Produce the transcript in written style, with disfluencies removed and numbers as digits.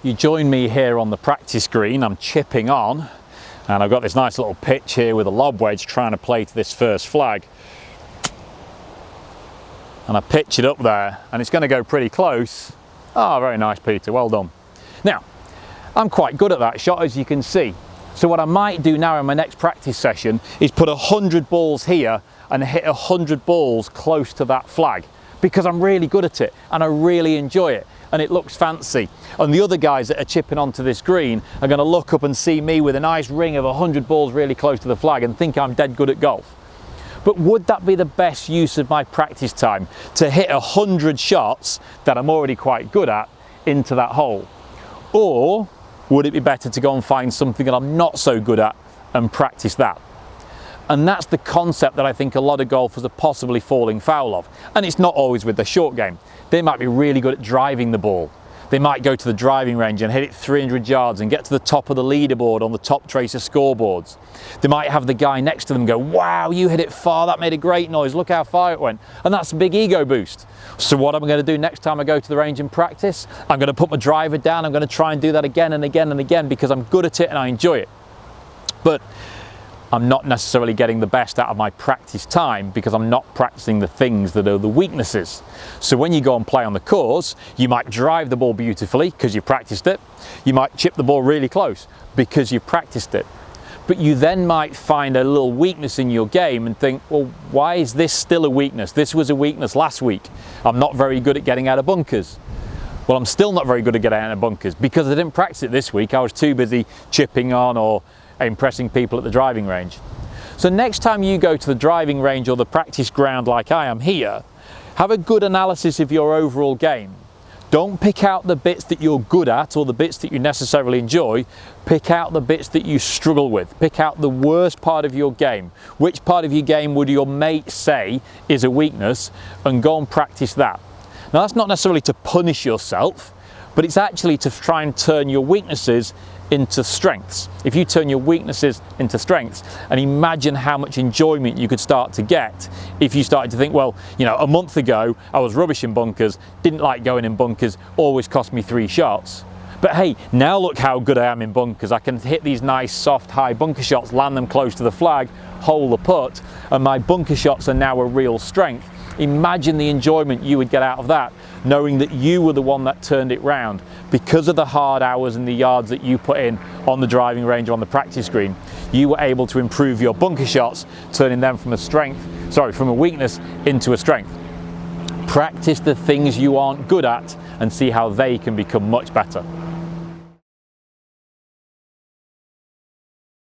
you join me here on the practice green. I'm chipping on, and I've got this nice little pitch here with a lob wedge trying to play to this first flag. And I pitch it up there, and it's going to go pretty close. Oh, very nice, Peter, well done. Now, I'm quite good at that shot, as you can see. So what I might do now in my next practice session is put 100 balls here and hit 100 balls close to that flag, because I'm really good at it and I really enjoy it and it looks fancy. And the other guys that are chipping onto this green are going to look up and see me with a nice ring of 100 balls really close to the flag and think I'm dead good at golf. But would that be the best use of my practice time, to hit 100 shots that I'm already quite good at into that hole? Or would it be better to go and find something that I'm not so good at and practice that? And that's the concept that I think a lot of golfers are possibly falling foul of. And it's not always with the short game. They might be really good at driving the ball. They might go to the driving range and hit it 300 yards and get to the top of the leaderboard on the top tracer scoreboards. They might have the guy next to them go, wow, you hit it far, that made a great noise, look how far it went. And that's a big ego boost. So what am I going to do next time I go to the range and practice? I'm going to put my driver down, I'm going to try and do that again and again and again because I'm good at it and I enjoy it. But I'm not necessarily getting the best out of my practice time because I'm not practicing the things that are the weaknesses. So when you go and play on the course, you might drive the ball beautifully because you've practiced it. You might chip the ball really close because you've practiced it. But you then might find a little weakness in your game and think, well, why is this still a weakness? This was a weakness last week. I'm not very good at getting out of bunkers. Well, I'm still not very good at getting out of bunkers because I didn't practice it this week. I was too busy chipping on or impressing people at the driving range. So next time you go to the driving range or the practice ground like I am here, have a good analysis of your overall game. Don't pick out the bits that you're good at or the bits that you necessarily enjoy. Pick out the bits that you struggle with. Pick out the worst part of your game. Which part of your game would your mate say is a weakness, and go and practice that. Now that's not necessarily to punish yourself, but it's actually to try and turn your weaknesses into strengths. If you turn your weaknesses into strengths, and imagine how much enjoyment you could start to get if you started to think, well, you know, a month ago I was rubbish in bunkers, didn't like going in bunkers, always cost me 3 shots. But hey, now look how good I am in bunkers. I can hit these nice soft high bunker shots, land them close to the flag, hole the putt, and my bunker shots are now a real strength. Imagine the enjoyment you would get out of that, knowing that you were the one that turned it round because of the hard hours and the yards that you put in on the driving range or on the practice green. You were able to improve your bunker shots, turning them from a weakness into a strength. Practice the things you aren't good at and see how they can become much better.